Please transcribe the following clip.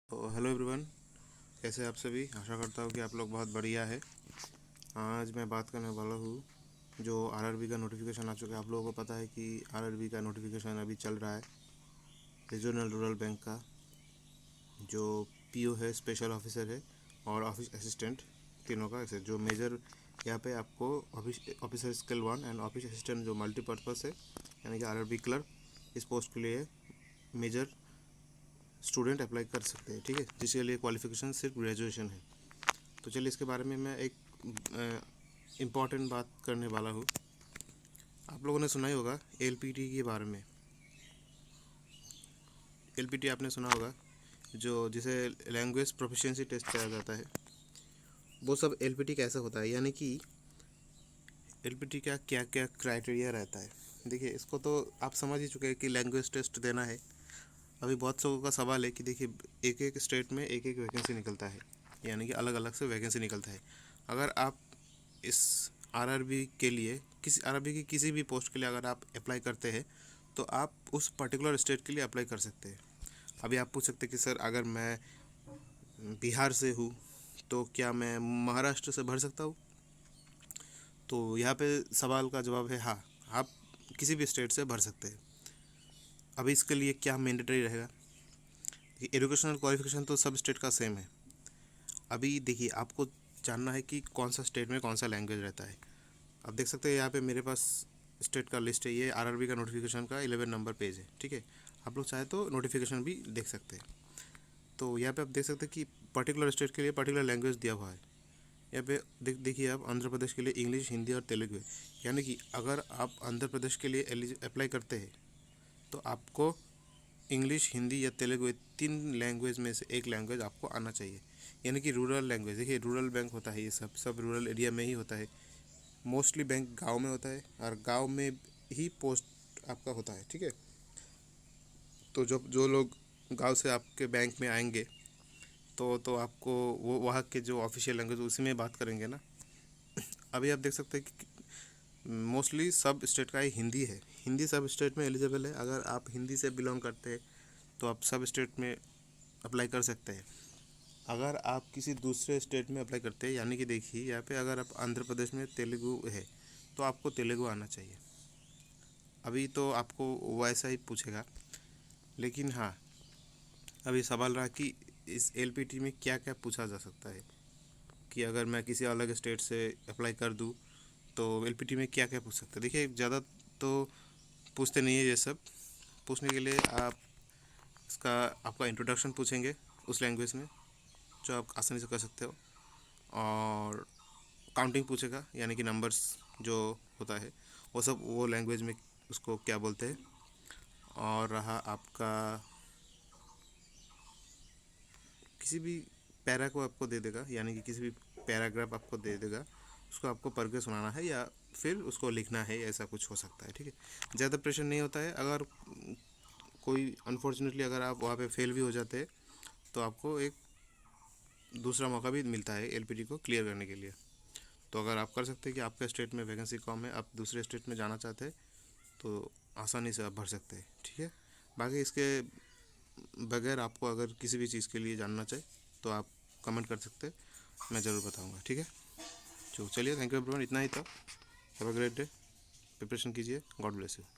तो hello everyone, कैसे आप सभी। आशा करता हूँ कि आप लोग बहुत बढ़िया है। आज मैं बात करने वाला हूँ जो आरआरबी का नोटिफिकेशन आ चुका है। आप लोगों को पता है कि आरआरबी का नोटिफिकेशन अभी चल रहा है रीजनल रूरल बैंक का। जो पीओ है, स्पेशल ऑफिसर है, और ऑफिस असिस्टेंट, तीनों का जो मेजर यहाँ पे आपको officer skill 1 and office assistant जो मल्टीपर्पज़ है, यानी कि आरआरबी क्लर्क, इस पोस्ट के लिए मेजर स्टूडेंट अप्लाई कर सकते हैं। ठीक है, जिसके लिए क्वालिफिकेशन सिर्फ ग्रेजुएशन है। तो चलिए इसके बारे में मैं एक इम्पॉर्टेंट बात करने वाला हूँ। आप लोगों ने सुना ही होगा एलपीटी के बारे में। एलपीटी आपने सुना होगा, जो जिसे लैंग्वेज प्रोफिशिएंसी टेस्ट कहा जाता है। वो सब एलपीटी कैसा होता है, यानी कि एलपीटी का क्या क्या क्राइटेरिया रहता है। देखिए, इसको तो आप समझ ही चुके हैं कि लैंग्वेज टेस्ट देना है। अभी बहुत लोगों का सवाल है कि देखिए, एक एक स्टेट में एक एक वैकेंसी निकलता है, यानी कि अलग अलग से वैकेंसी निकलता है। अगर आप इस आरआरबी के लिए, किसी आरआरबी की किसी भी पोस्ट के लिए अगर आप अप्लाई करते हैं, तो आप उस पर्टिकुलर स्टेट के लिए अप्लाई कर सकते हैं। अभी आप पूछ सकते हैं कि सर, अगर मैं बिहार से हूँ तो क्या मैं महाराष्ट्र से भर सकता हूँ। तो यहाँ पे सवाल का जवाब है हाँ, आप किसी भी स्टेट से भर सकते हैं। अभी इसके लिए क्या मैंडेटरी रहेगा, एजुकेशनल क्वालिफिकेशन तो सब स्टेट का सेम है। अभी देखिए, आपको जानना है कि कौन सा स्टेट में कौन सा लैंग्वेज रहता है। आप देख सकते हैं यहाँ पे मेरे पास स्टेट का लिस्ट है। ये आरआरबी का नोटिफिकेशन का 11 नंबर पेज है। ठीक है, आप लोग चाहे तो नोटिफिकेशन भी देख सकते हैं। तो यहाँ पे आप देख सकते हैं कि पर्टिकुलर स्टेट के लिए पर्टिकुलर लैंग्वेज दिया हुआ है। यहाँ पे देखिए, आप आंध्र प्रदेश के लिए इंग्लिश, हिंदी और तेलुगु है। यानी कि अगर आप आंध्र प्रदेश के लिए अप्लाई करते हैं, तो आपको इंग्लिश, हिंदी या तेलुगु, 3 लैंग्वेज में से एक लैंग्वेज आपको आना चाहिए। यानी कि रूरल लैंग्वेज। देखिए, रूरल बैंक होता है, ये सब रूरल एरिया में ही होता है। मोस्टली बैंक गांव में होता है, और गांव में ही पोस्ट आपका होता है। ठीक है, तो जो जो लोग गांव से आपके बैंक में आएंगे, तो आपको वो वहाँ के जो ऑफिशियल लैंग्वेज उसी में बात करेंगे ना। अभी आप देख सकते हैं कि मोस्टली सब स्टेट का ही हिंदी है। हिंदी सब स्टेट में एलिजिबल है। अगर आप हिंदी से बिलोंग करते हैं तो आप सब स्टेट में अप्लाई कर सकते हैं। अगर आप किसी दूसरे स्टेट में अप्लाई करते हैं, यानी कि देखिए यहाँ पे अगर आप आंध्र प्रदेश में तेलुगु है, तो आपको तेलुगु आना चाहिए। अभी तो आपको वैसा ही पूछेगा, लेकिन हाँ, अभी सवाल रहा कि इस एलपीटी में क्या क्या पूछा जा सकता है, कि अगर मैं किसी अलग स्टेट से अप्लाई कर दूँ तो एलपीटी में क्या क्या पूछ सकते हैं। देखिए, ज़्यादा तो पूछते नहीं है ये सब। पूछने के लिए आप इसका आपका इंट्रोडक्शन पूछेंगे उस लैंग्वेज में, जो आप आसानी से कर सकते हो। और काउंटिंग पूछेगा, यानी कि नंबर्स जो होता है वो सब वो लैंग्वेज में उसको क्या बोलते हैं। और रहा आपका, किसी भी पैरा को आपको दे देगा, यानी कि किसी भी पैराग्राफ आपको दे देगा, उसको आपको पढ़ के सुनाना है या फिर उसको लिखना है, ऐसा कुछ हो सकता है। ठीक है, ज़्यादा प्रेशर नहीं होता है। अगर कोई अनफॉर्चुनेटली अगर आप वहाँ पे फेल भी हो जाते हैं, तो आपको एक दूसरा मौका भी मिलता है एलपीटी को क्लियर करने के लिए। तो अगर आप कर सकते हैं कि आपके स्टेट में वैकेंसी कम है, आप दूसरे स्टेट में जाना चाहते हैं, तो आसानी से आप भर सकते हैं। ठीक है, बाकी इसके बगैर आपको अगर किसी भी चीज़ के लिए जानना चाहे तो आप कमेंट कर सकते हैं, मैं ज़रूर बताऊंगा। ठीक है, चलिए, थैंक यू एवरीवन, इतना ही था। Have a great day. Preparation कीजिए। God bless you.